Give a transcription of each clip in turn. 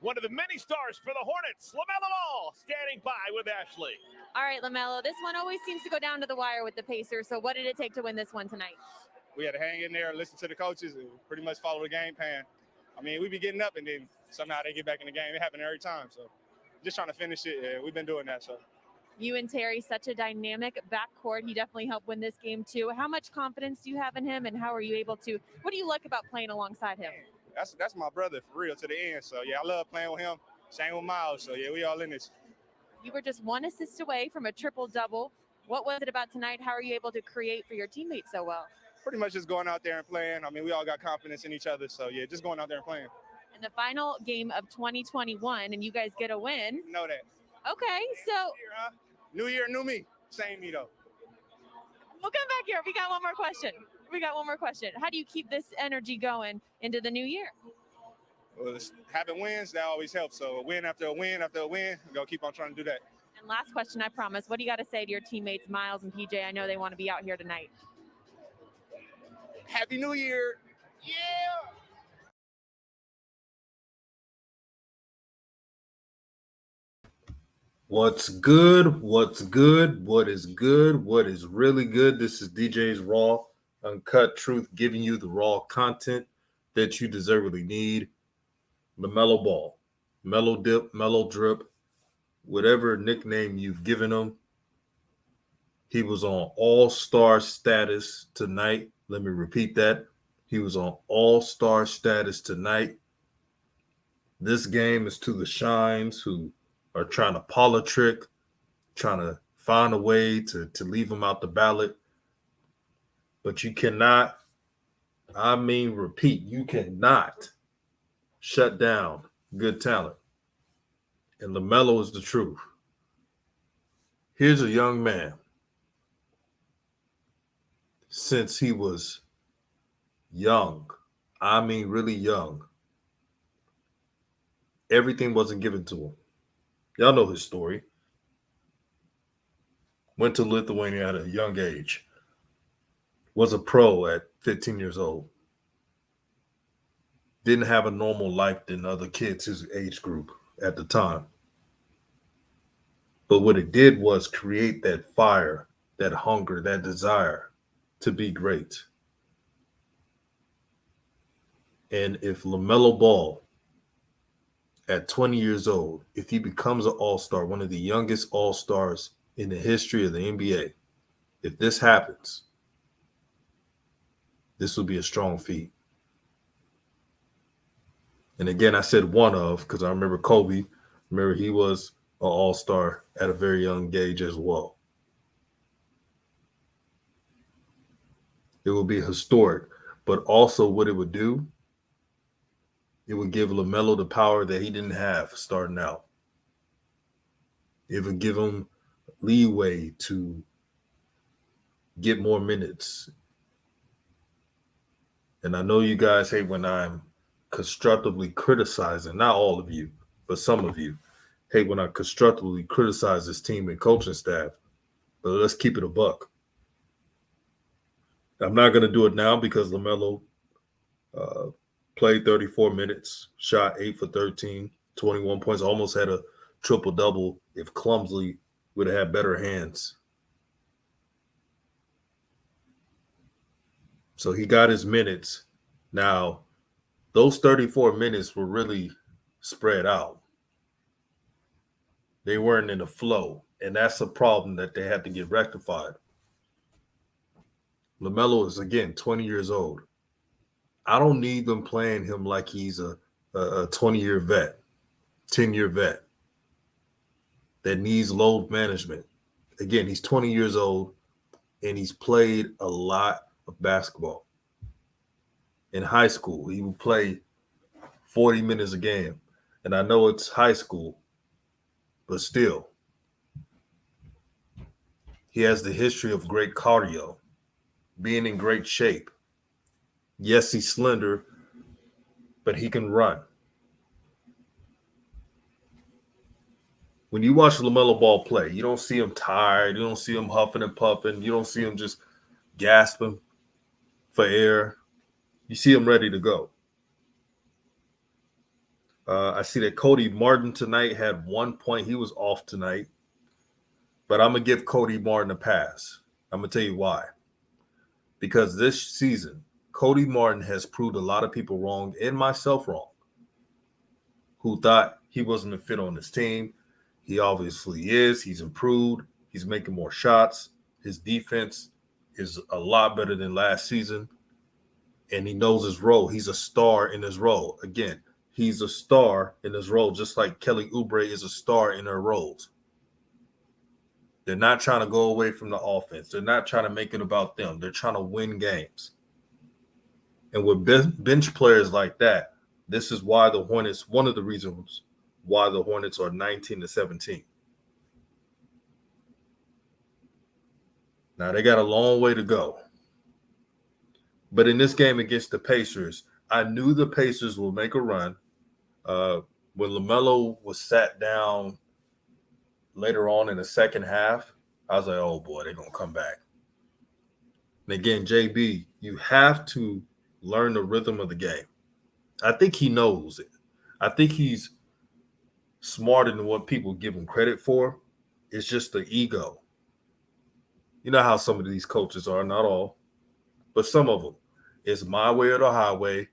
one of the many stars for the Hornets, Lamelo Ball, standing by with Ashley. All right, Lamelo, this one always seems to go down to the wire with the Pacers. So what did it take to win this one tonight? We had to hang in there, listen to the coaches, and pretty much follow the game plan. I mean, we be getting up, and then somehow they get back in the game. It happened every time. So just trying to finish it. Yeah, we've been doing that. So you and Terry, such a dynamic backcourt. He definitely helped win this game too. How much confidence do you have in him, and how are you able to? What do you like about playing alongside him? That's my brother for real to the end. So yeah, I love playing with him. Same with Miles. So yeah, we all in this. You were just one assist away from a triple-double. What was it about tonight? How are you able to create for your teammates so well? Pretty much just going out there and playing. I mean, we all got confidence in each other. So yeah, just going out there and playing. And the final game of 2021, and you guys get a win. Know that. Okay, so New year, new me. Same me though. We'll come back here. We got one more question. How do you keep this energy going into the new year? Well, having wins, that always helps. So win after a win after a win, we're going to keep on trying to do that. And last question, I promise. What do you got to say to your teammates, Miles and PJ? I know they want to be out here tonight. Happy New Year. Yeah. What's good? What's good? What is good? What is really good? This is DJ's Raw, Uncut Truth, giving you the raw content that you deservedly need. Lamelo Ball, Mellow Dip, Mellow Drip, whatever nickname you've given him. He was on all-star status tonight. Let me repeat that. He was on all-star status tonight. This game is to the Shines who are trying to politrick, trying to find a way to leave him out the ballot. But you cannot, you cannot shut down good talent. And LaMelo is the truth. Here's a young man. Since he was young, really young, everything wasn't given to him. Y'all know his story. Went to Lithuania at a young age. Was a pro at 15 years old. Didn't have a normal life than other kids his age group at the time. But what it did was create that fire, that hunger, that desire to be great. And if LaMelo Ball, at 20 years old, if he becomes an all-star, one of the youngest all-stars in the history of the NBA, if this happens, this will be a strong feat. And again, I said one of, because I remember Kobe. Remember, he was an all-star at a very young age as well. It will be historic, but also what it would do, it would give LaMelo the power that he didn't have starting out. It would give him leeway to get more minutes. And I know you guys hate when I'm constructively criticizing, not all of you, but some of you hate when I constructively criticize this team and coaching staff. But let's keep it a buck. I'm not going to do it now because LaMelo played 34 minutes, shot 8 for 13, 21 points, almost had a triple-double if clumsily would have had better hands. So he got his minutes. Now, those 34 minutes were really spread out. They weren't in the flow, and that's a problem that they had to get rectified. LaMelo is, again, 20 years old. I don't need them playing him like he's a 20-year vet, 10-year vet that needs load management. Again, he's 20 years old, and he's played a lot of basketball. In high school, he would play 40 minutes a game. And I know it's high school, but still, he has the history of great cardio, being in great shape. Yes, he's slender, but he can run. When you watch LaMelo Ball play, you don't see him tired. You don't see him huffing and puffing. You don't see him just gasping for air. You see him ready to go. I see that Cody Martin tonight had 1 point. He was off tonight. But I'm going to give Cody Martin a pass. I'm going to tell you why. Because this season, Cody Martin has proved a lot of people wrong, and myself wrong, who thought he wasn't a fit on this team. He obviously is. He's improved. He's making more shots. His defense is a lot better than last season. And he knows his role. He's a star in his role. Again, he's a star in his role, just like Kelly Oubre is a star in her roles. They're not trying to go away from the offense. They're not trying to make it about them. They're trying to win games. And with bench players like that, this is why the Hornets, one of the reasons why the Hornets are 19-17. Now, they got a long way to go. But in this game against the Pacers, I knew the Pacers would make a run. When Lamelo was sat down later on in the second half, I was like, oh, boy, they're going to come back. And again, JB, you have to learn the rhythm of the game. I think he knows it. I think he's smarter than what people give him credit for. It's just the ego. You know how some of these coaches are, not all, but some of them. It's my way or the highway,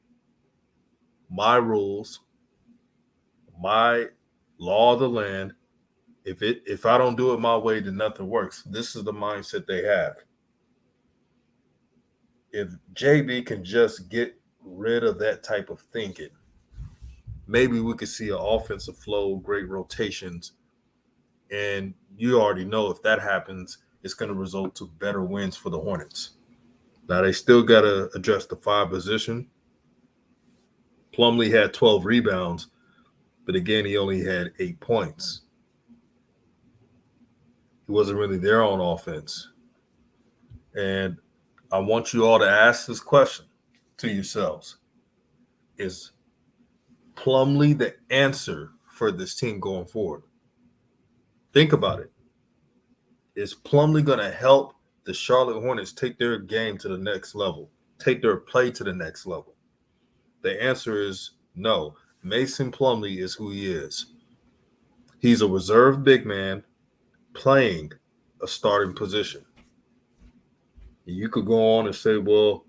my rules, my law of the land. If I don't do it my way, then nothing works. This is the mindset they have. If JB can just get rid of that type of thinking, maybe we could see an offensive flow, great rotations, and you already know if that happens, it's going to result to better wins for the Hornets. Now, they still got to address the 5 position. Plumlee had 12 rebounds, but again, he only had 8 points. He wasn't really there on offense. And I want you all to ask this question to yourselves. Is Plumlee the answer for this team going forward? Think about it. Is Plumlee going to help the Charlotte Hornets take their game to the next level, take their play to the next level? The answer is no. Mason Plumlee is who he is. He's a reserve big man playing a starting position. You could go on and say, well,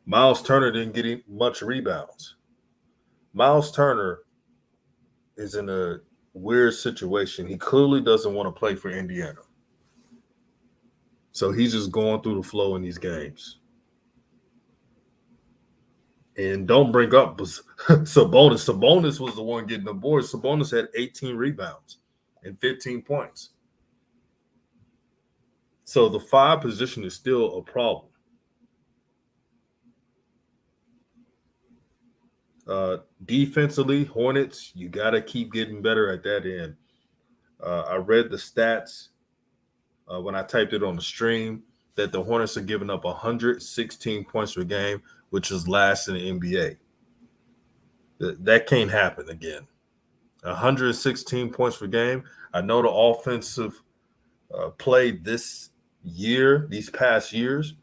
Miles Turner didn't get much rebounds. Miles Turner is in a weird situation. He clearly doesn't want to play for Indiana. So he's just going through the flow in these games. And don't bring up Sabonis. Sabonis was the one getting the boards. Sabonis had 18 rebounds and 15 points. So the 5 position is still a problem. Defensively, Hornets, you got to keep getting better at that end. I read the stats when I typed it on the stream that the Hornets are giving up 116 points per game, which is last in the NBA. That can't happen again. 116 points per game. I know the offensive play this year, these past years,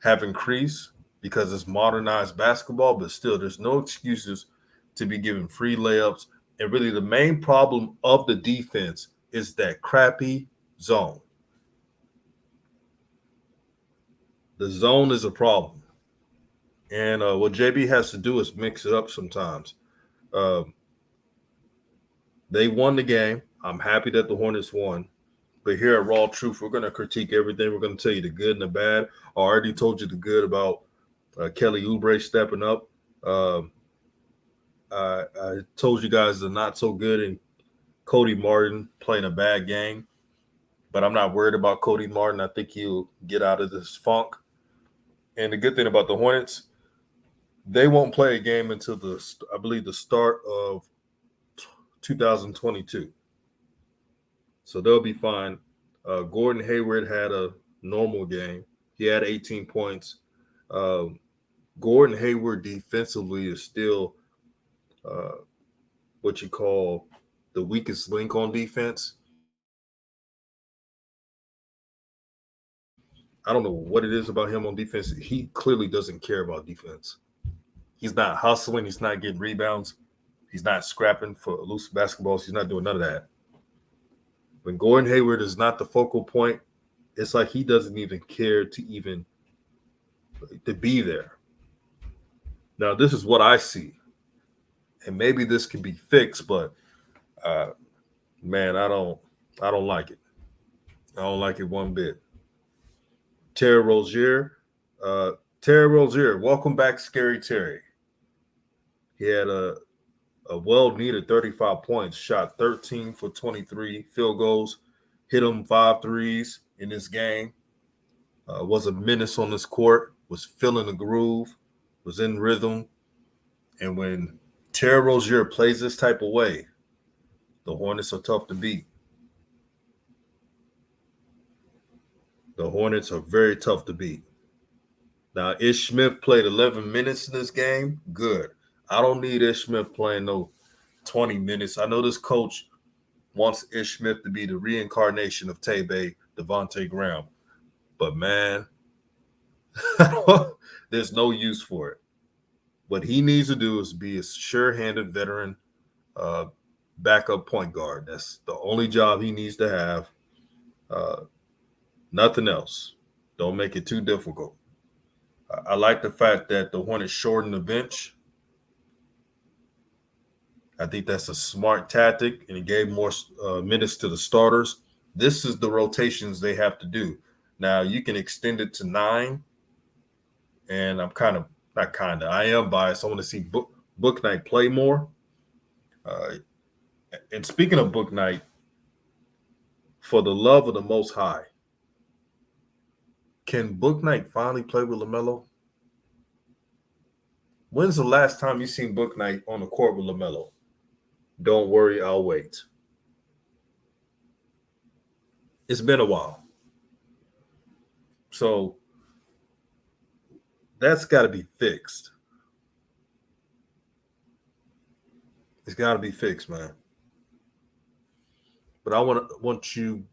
have increased because it's modernized basketball, but still there's no excuses to be giving free layups. And really the main problem of the defense is that crappy zone. The zone is a problem. And what JB has to do is mix it up sometimes. They won the game. I'm happy that the Hornets won. But here at RawTruth, we're going to critique everything. We're going to tell you the good and the bad. I already told you the good about Kelly Oubre stepping up. I told you guys the not so good in Cody Martin playing a bad game. But I'm not worried about Cody Martin. I think he'll get out of this funk. And the good thing about the Hornets, they won't play a game until I believe the start of 2022. So they'll be fine. Gordon Hayward had a normal game. He had 18 points. Gordon Hayward defensively is still what you call the weakest link on defense. I don't know what it is about him on defense. He clearly doesn't care about defense. He's not hustling. He's not getting rebounds. He's not scrapping for loose basketballs. He's not doing none of that. When Gordon Hayward is not the focal point, it's like he doesn't even care to be there. Now, this is what I see. And maybe this can be fixed, but man, I don't like it. I don't like it one bit. Terry Rozier, welcome back, Scary Terry. He had a well-needed 35 points, shot 13 for 23 field goals, hit him 5 threes in this game, was a menace on this court, was feeling the groove, was in rhythm. And when Terry Rozier plays this type of way, the Hornets are tough to beat. The Hornets are very tough to beat. Now, Ish Smith played 11 minutes in this game. Good. I don't need Ish Smith playing no 20 minutes. I know this coach wants Ish Smith to be the reincarnation of Tebe, Devontae Graham. But, man, there's no use for it. What he needs to do is be a sure-handed veteran backup point guard. That's the only job he needs to have. Nothing else. Don't make it too difficult. I like the fact that the Hornets shortened the bench. I think that's a smart tactic, and it gave more minutes to the starters. This is the rotations they have to do. Now, you can extend it to 9, and I am biased. I want to see Bouknight play more. And speaking of Bouknight, for the love of the Most High, can Bouknight finally play with Lamelo? When's the last time you seen Bouknight on the court with Lamelo? Don't worry, I'll wait. It's been a while. So that's got to be fixed. It's got to be fixed, man. But I want you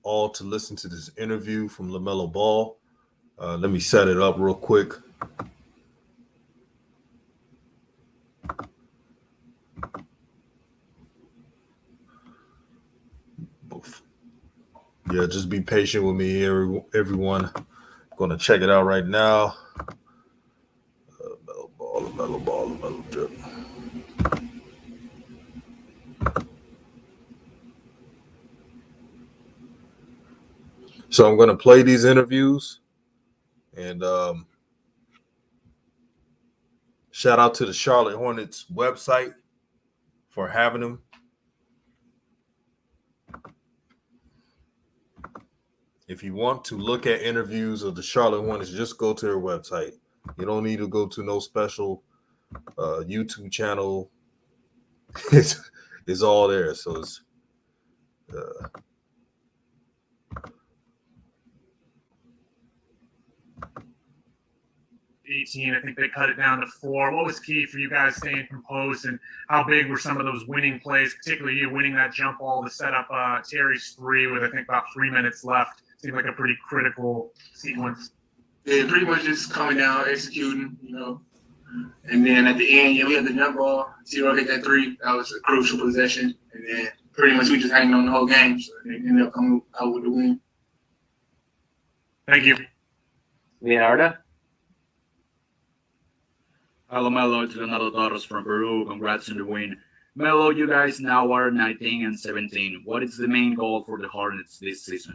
all to listen to this interview from LaMelo Ball. Let me set it up real quick. Yeah, just be patient with me, everyone. I'm going to check it out right now. LaMelo Ball. So I'm going to play these interviews, and shout out to the Charlotte Hornets website for having them. If you want to look at interviews of the Charlotte Hornets, just go to their website. You don't need to go to no special YouTube channel. It's all there. So it's 18. I think they cut it down to 4. What was key for you guys staying composed, and how big were some of those winning plays, particularly you winning that jump ball to set up Terry's 3 with, I think, about 3 minutes left? Seemed like a pretty critical sequence. Yeah, pretty much just coming down, executing, And then at the end, we had the jump ball. Zero hit that 3. That was a crucial possession. And then pretty much we just hanging on the whole game. So they ended up coming out with the win. Thank you. Leonardo? Hello, Melo. It's Leonardo Torres from Peru. Congrats on the win. Melo, you guys now are 19-17. What is the main goal for the Hornets this season?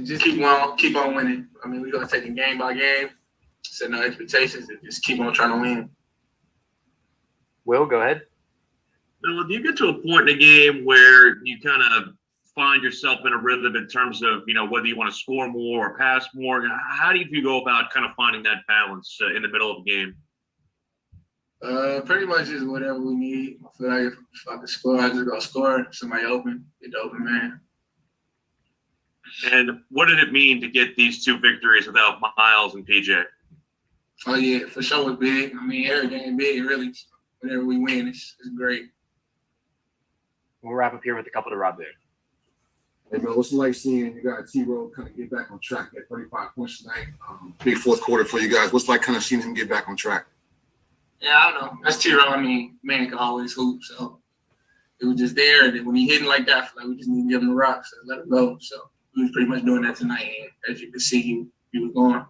Just keep on winning. I mean, we're going to take it game by game, set no expectations, and just keep on trying to win. Will, go ahead. Now, do you get to a point in the game where you kind of find yourself in a rhythm in terms of, whether you want to score more or pass more? How do you go about kind of finding that balance in the middle of the game? Pretty much just whatever we need. I feel like if I can score, I just go score. Somebody open, get the open man. And what did it mean to get these 2 victories without Miles and PJ? Oh, yeah, for sure it's big. I mean, every game big, really. Whenever we win, it's great. We'll wrap up here with a couple to Rob there. Hey, man, what's it like seeing you guys T-Row kind of get back on track at 35 points tonight? Big fourth quarter for you guys. What's it like kind of seeing him get back on track? Yeah, I don't know. That's T-Row. I mean, man can always hoop, so it was just there. And then when he hitting like that, I feel like we just need to give him the rocks and let him go. So we was pretty much doing that tonight. And as you can see, he was going.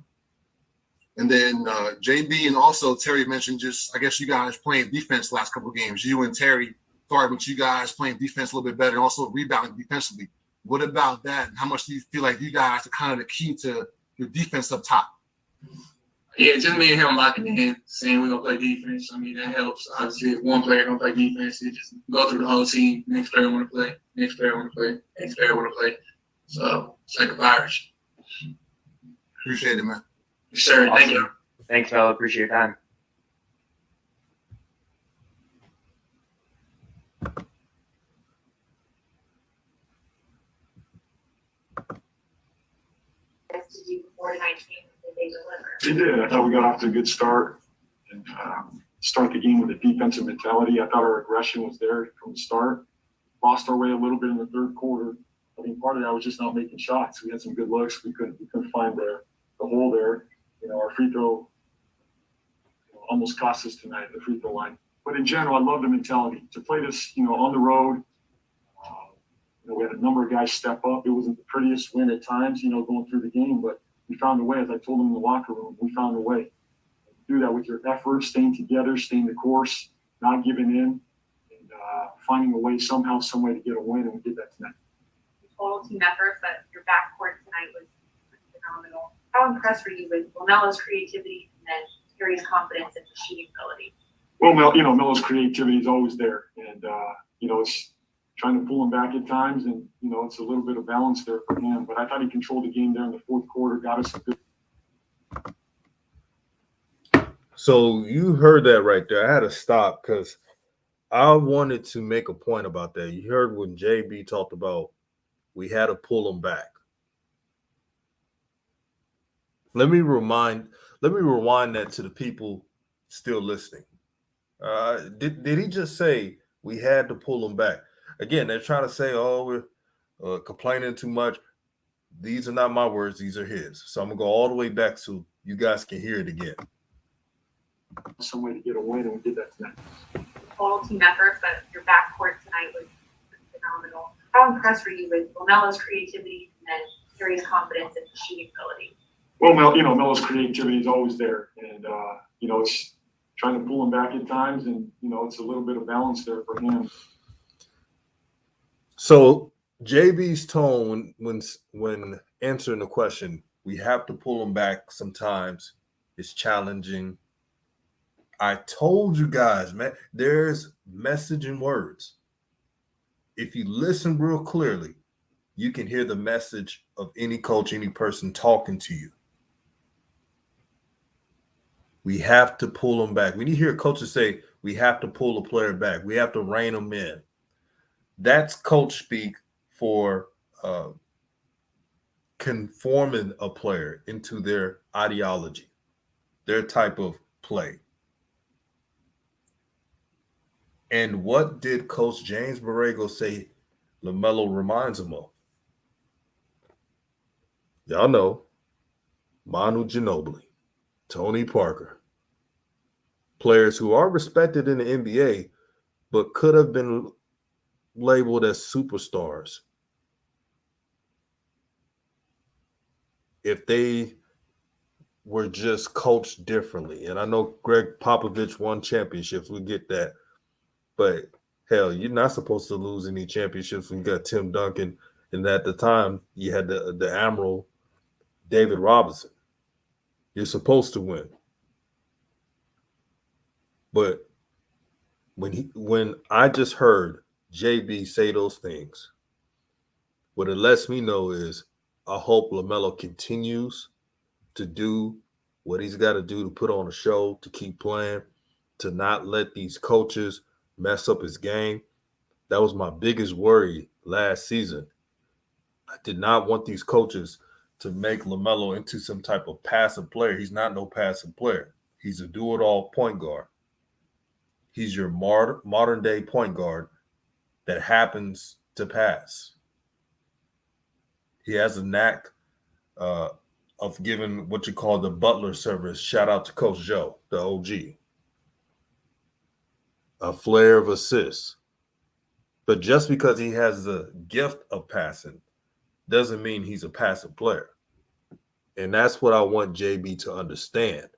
And then JB and also Terry mentioned just, I guess you guys playing defense the last couple of games. You and Terry started with you guys playing defense a little bit better and also rebounding defensively. What about that? And how much do you feel like you guys are kind of the key to your defense up top? Yeah, just me and him locking in, saying we're going to play defense. I mean, that helps. Obviously, if one player going to play defense, it just go through the whole team. Next player want to play. Next player want to play. Next player want to play. So it's like a virus. Appreciate it, man. Sure, Awesome. thank you. Thanks, Mel. Appreciate your time. To do before 19, did they deliver? They did. I thought we got off to a good start and start the game with a defensive mentality. I thought our aggression was there from the start. Lost our way a little bit in the third quarter. I think part of that was just not making shots. We had some good looks. We couldn't find the hole there. You know, our free throw almost cost us tonight at the free throw line. But in general, I love the mentality to play this, you know, on the road. You know, we had a number of guys step up. It wasn't the prettiest win at times, you know, going through the game, but we found a way. As I told them in the locker room, we found a way. Do that with your effort, staying together, staying the course, not giving in, and finding a way somehow, some way to get a win, and we did that tonight. Total team effort, but your backcourt tonight was phenomenal. How impressed were you with Lamelo's creativity and then Terry's confidence and shooting ability? Well, Melo's creativity is always there, and you know, it's trying to pull him back at times, and you know, it's a little bit of balance there for him. But I thought he controlled the game there in the fourth quarter, got us a good. So you heard that right there. I had to stop because I wanted to make a point about that. You heard when JB talked about we had to pull him back. Let me rewind that to the people still listening. Did he just say we had to pull him back? Again, they're trying to say, oh, we're complaining too much. These are not my words. These are his. So I'm going to go all the way back so you guys can hear it again. Some way to get a win, and we did that tonight. Total team effort, but your backcourt tonight was phenomenal. How impressed were you with Lamelo's creativity and then Terry's confidence and shooting ability? Well, Melo's creativity is always there, and you know, it's trying to pull him back at times, and you know, it's a little bit of balance there for him. So JB's tone when answering the question, we have to pull him back sometimes, is challenging. I told you guys, man, there's message in words. If you listen real clearly, you can hear the message of any coach, any person talking to you. We have to pull them back. When you hear coaches say, we have to pull a player back, we have to rein them in. That's coach speak for conforming a player into their ideology, their type of play. And what did Coach James Borrego say Lamelo reminds him of? Y'all know, Manu Ginobili, Tony Parker, players who are respected in the NBA, but could have been labeled as superstars if they were just coached differently. And I know Greg Popovich won championships. We get that. But, hell, you're not supposed to lose any championships when you got Tim Duncan. And at the time, you had the Admiral David Robinson. You're supposed to win. But when I just heard JB say those things, what it lets me know is I hope LaMelo continues to do what he's got to do to put on a show, to keep playing, to not let these coaches mess up his game. That was my biggest worry last season. I did not want these coaches to make LaMelo into some type of passive player. He's not no passive player. He's a do-it-all point guard. He's your modern-day point guard that happens to pass. He has a knack of giving what you call the butler service. Shout out to Coach Joe, the OG. a flare of assists. But just because he has the gift of passing doesn't mean he's a passive player. And that's what I want JB to understand.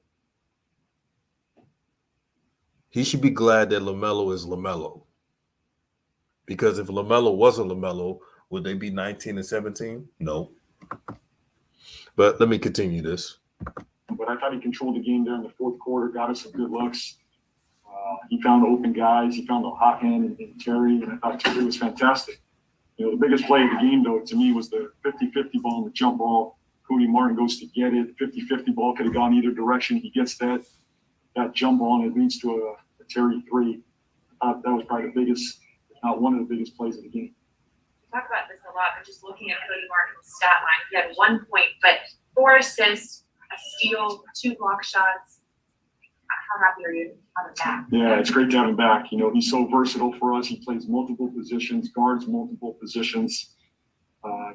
He should be glad that Lamelo is Lamelo. Because if Lamelo wasn't Lamelo, would they be 19 and 17? No. But let me continue this. But I thought he controlled the game there in the fourth quarter, got us some good looks. He found open guys. He found a hot hand in Terry, and I thought Terry was fantastic. You know, the biggest play of the game, though, to me, was the 50-50 ball and the jump ball. Cody Martin goes to get it. 50-50 ball could have gone either direction. He gets that jump ball, and it leads to a Terry three. I thought that was probably the biggest, if not one of the biggest plays of the game. We talk about this a lot, but just looking at Cody Martin's stat line, he had 1 point, but 4 assists, a steal, 2 block shots. How happy are you to have him back? Yeah, it's great to have him back. You know, he's so versatile for us. He plays multiple positions, guards multiple positions.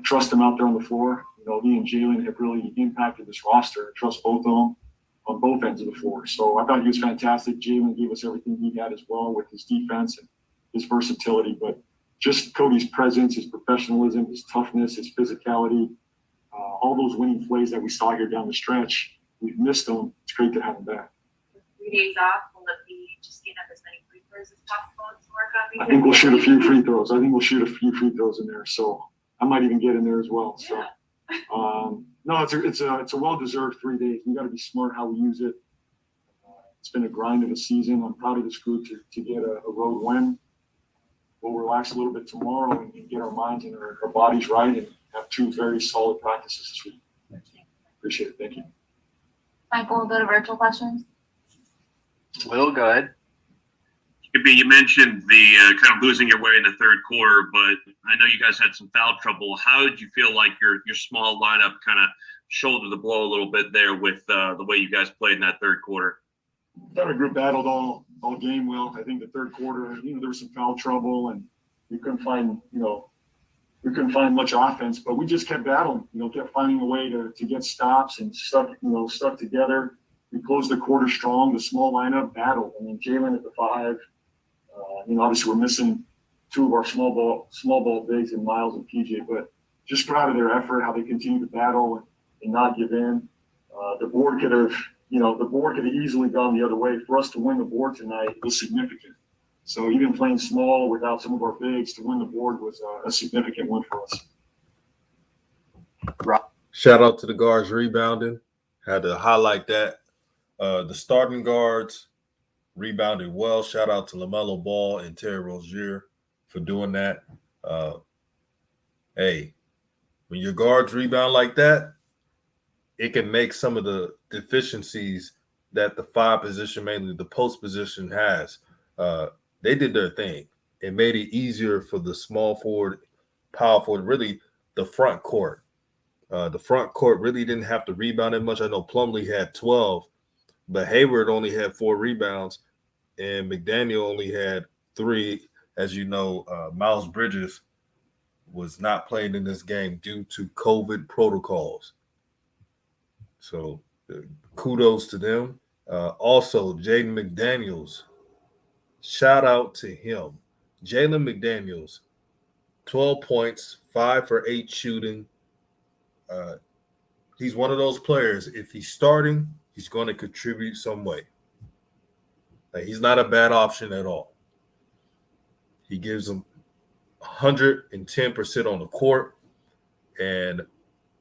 Trust him out there on the floor. You know, he and Jalen have really impacted this roster. Trust both of them on both ends of the floor. So I thought he was fantastic. Jalen gave us everything he had as well with his defense and his versatility. But just Cody's presence, his professionalism, his toughness, his physicality, all those winning plays that we saw here down the stretch, we've missed them. It's great to have him back. 3 days off, will it be just getting up as many free throws as possible to work on? I think we'll shoot a few free throws. In there. So I might even get in there as well. So no, it's a well-deserved 3 days. We got to be smart how we use it. It's been a grind of a season. I'm proud of this group to get a road win. We'll relax a little bit tomorrow and get our minds and our bodies right and have 2 very solid practices this week. Appreciate it. Thank you. Michael, we'll go to virtual questions. Will, go ahead. You mentioned the kind of losing your way in the third quarter, but I know you guys had some foul trouble. How did you feel like your small lineup kind of shouldered the blow a little bit there with the way you guys played in that third quarter? Our group battled all game well. I think the third quarter, there was some foul trouble and we couldn't find much offense, but we just kept battling, kept finding a way to get stops and stuck together. We closed the quarter strong, the small lineup battled. I mean, Jalen at the 5, obviously we're missing 2 of our small ball bigs in Miles and PJ, but just proud of their effort, how they continue to battle and not give in. The board could have easily gone the other way. For us to win the board tonight was significant. So even playing small without some of our bigs to win the board was a significant win for us. Shout out to the guards rebounding. Had to highlight that. The starting guards rebounded well. Shout out to Lamelo Ball and Terry Rozier for doing that. Hey, when your guards rebound like that, it can make some of the deficiencies that the 5 position, mainly the post position, has. They did their thing. It made it easier for the small forward, power forward, really the front court. The front court really didn't have to rebound that much. I know Plumlee had 12, but Hayward only had 4 rebounds, and McDaniel only had 3. As you know, Miles Bridges was not playing in this game due to COVID protocols. So kudos to them. Also, Jaden McDaniels, shout out to him. Jalen McDaniels, 12 points, 5 for 8 shooting. He's one of those players, if he's starting, he's going to contribute some way. He's not a bad option at all. He gives them 110% on the court and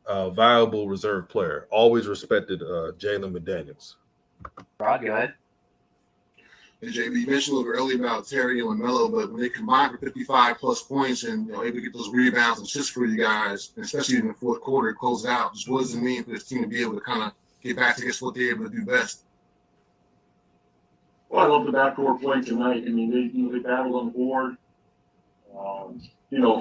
a viable reserve player. Always respected Jalen McDaniels. Rod, go ahead. And JB, you mentioned a little earlier about Terry and Lamelo, but when they combine for 55-plus points and able to get those rebounds and assists for you guys, and especially in the fourth quarter, close out, just what does it mean for this team to be able to kind of get back to what they're able to do best? Well, I love the backcourt play tonight. I mean, they battled on the board.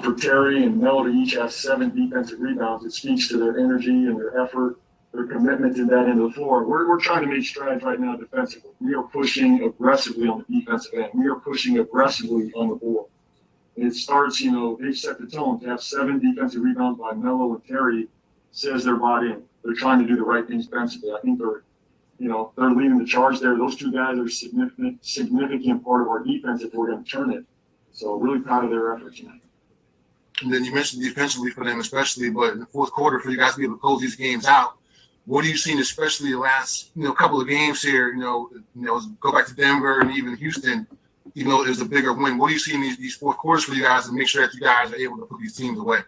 For Terry and Melo to each have 7 defensive rebounds, it speaks to their energy and their effort, their commitment to that end of the floor. We're trying to make strides right now defensively. We are pushing aggressively on the defensive end. We are pushing aggressively on the board. And it starts, they've set the tone. To have 7 defensive rebounds by Melo and Terry says they're bought in. They're trying to do the right things defensively. I think they're leading the charge there. Those two guys are a significant part of our defense if we're going to turn it. So really proud of their efforts. And then you mentioned defensively for them especially, but in the fourth quarter for you guys to be able to close these games out, what have you seen especially the last couple of games here? Go back to Denver and even Houston, even though it was a bigger win. What do you see in these fourth quarters for you guys to make sure that you guys are able to put these teams away?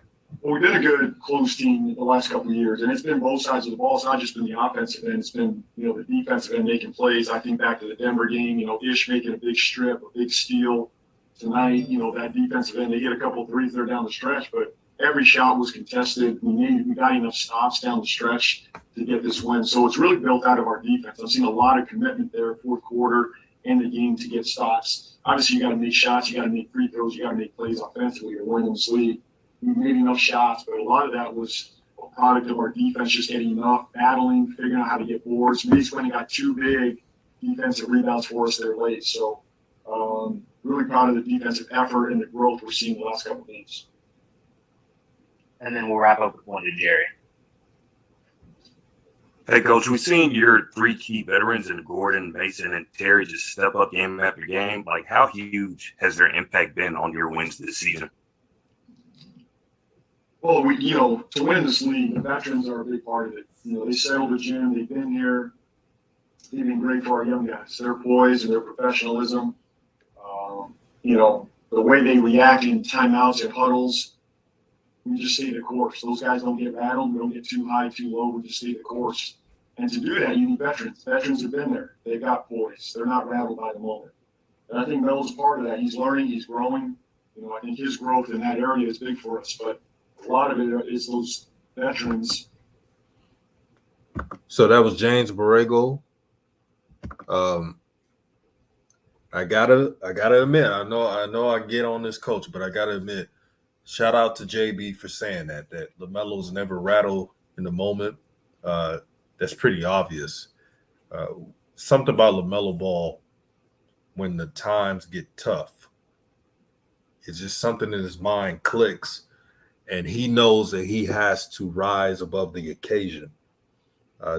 Well, we've been a good close team the last couple of years, and it's been both sides of the ball. It's not just been the offensive end; it's been the defensive end making plays. I think back to the Denver game, Ish making a big strip, a big steal. Tonight, that defensive end, they hit a couple of threes there down the stretch, but every shot was contested. We got enough stops down the stretch to get this win. So it's really built out of our defense. I've seen a lot of commitment there, fourth quarter and the game to get stops. Obviously, you got to make shots, you got to make free throws, you got to make plays offensively to win this league. We made enough shots, but a lot of that was a product of our defense just getting enough, battling, figuring out how to get boards. We just went and got two big defensive rebounds for us there late. So really proud of the defensive effort and the growth we're seeing the last couple of games. And then we'll wrap up with one to Jerry. Hey, Coach, we've seen your three key veterans in Gordon, Mason, and Terry just step up game after game. Like, how huge has their impact been on your wins this season? Well, to win this league, the veterans are a big part of it. They settled the gym. They've been here. They've been great for our young guys. Their poise and their professionalism. The way they react in timeouts and huddles, we just stay the course. Those guys don't get rattled. We don't get too high, too low. We just stay the course. And to do that, you need veterans. Veterans have been there. They've got poise. They're not rattled by the moment. And I think Melo's part of that. He's learning. He's growing. I think his growth in that area is big for us. But a lot of it is those veterans. So that was James Borrego. I gotta admit, I know I get on this coach, but I gotta admit, shout out to JB for saying that LaMelo's never rattled in the moment. That's pretty obvious. Something about LaMelo Ball when the times get tough, it's just something in his mind clicks, and he knows that he has to rise above the occasion.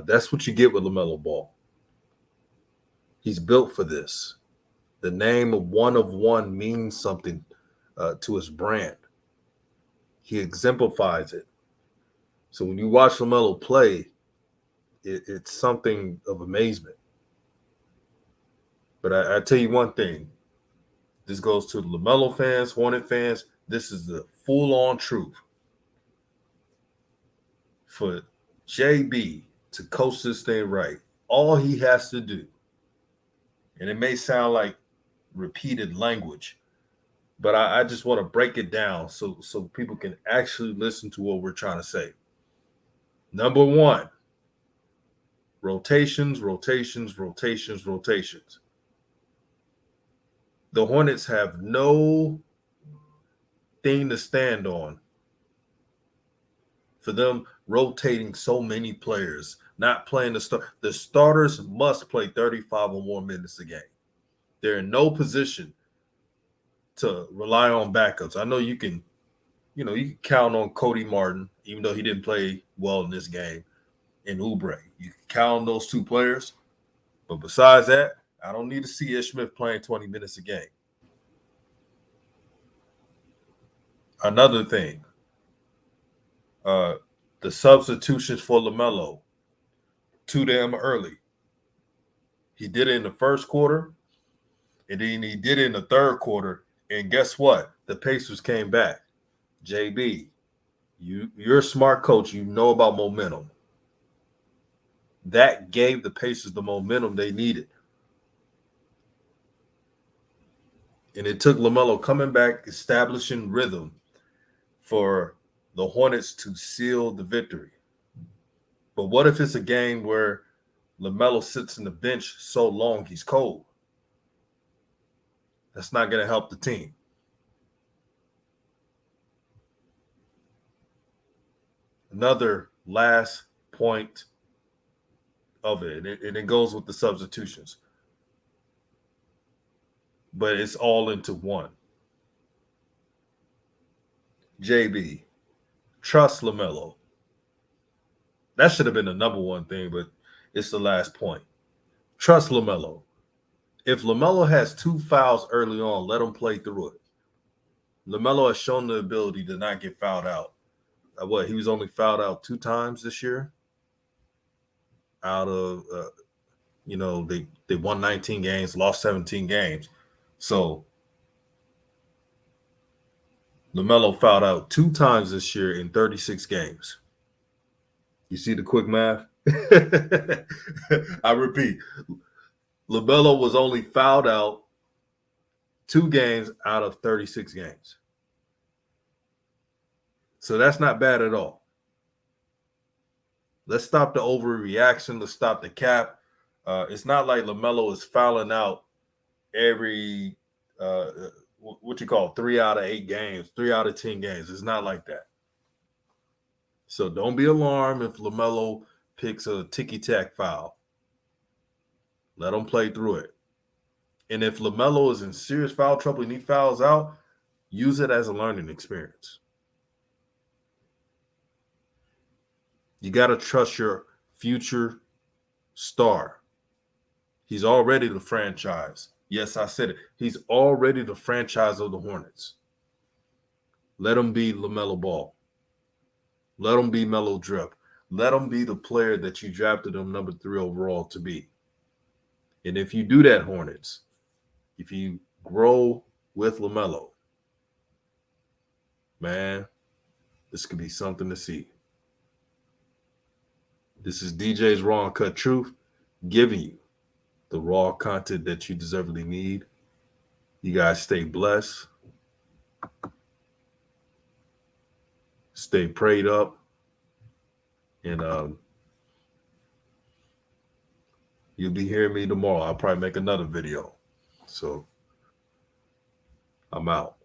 That's what you get with LaMelo Ball. He's built for this. The name of one means something to his brand. He exemplifies it. So when you watch LaMelo play, it's something of amazement. But I tell you one thing. This goes to the LaMelo fans, Hornet fans. This is the full-on truth. For JB to coach this thing right, all he has to do, and it may sound like repeated language, but I just want to break it down so people can actually listen to what we're trying to say. Number one, rotations. The Hornets have no thing to stand on for them rotating so many players, not playing the starters must play 35 or more minutes a game. They're in no position to rely on backups. I know you can count on Cody Martin, even though he didn't play well in this game, and Oubre. You can count on those two players. But besides that, I don't need to see Ish Smith playing 20 minutes a game. Another thing, the substitutions for LaMelo, too damn early. He did it in the first quarter, and then he did it in the third quarter. And guess what? The Pacers came back. JB, you're a smart coach. You know about momentum. That gave the Pacers the momentum they needed. And it took LaMelo coming back, establishing rhythm for the Hornets to seal the victory. But what if it's a game where LaMelo sits in the bench so long he's cold? That's not going to help the team. Another last point of it, and it goes with the substitutions. But it's all into one. JB, trust LaMelo. That should have been the number one thing, but it's the last point. Trust Lamelo. If Lamelo has 2 fouls early on, let him play through it. Lamelo has shown the ability to not get fouled out. He was only fouled out 2 times this year. Out of, they won 19 games, lost 17 games. So Lamelo fouled out 2 times this year in 36 games. You see the quick math? I repeat, Lamelo was only fouled out 2 games out of 36 games. So that's not bad at all. Let's stop the overreaction. Let's stop the cap. It's not like Lamelo is fouling out every 3 out of 8 games, 3 out of 10 games. It's not like that. So don't be alarmed if Lamelo picks a ticky-tack foul. Let him play through it. And if Lamelo is in serious foul trouble and he fouls out, use it as a learning experience. You got to trust your future star. He's already the franchise. Yes, I said it. He's already the franchise of the Hornets. Let him be LaMelo Ball. Let him be Melo Drip. Let him be the player that you drafted him number 3 overall to be. And if you do that, Hornets, if you grow with LaMelo, man, this could be something to see. This is DJ's Raw Uncut Truth, giving you the raw content that you deservedly need. You guys stay blessed. Stay prayed up. And you'll be hearing me tomorrow. I'll probably make another video. So I'm out.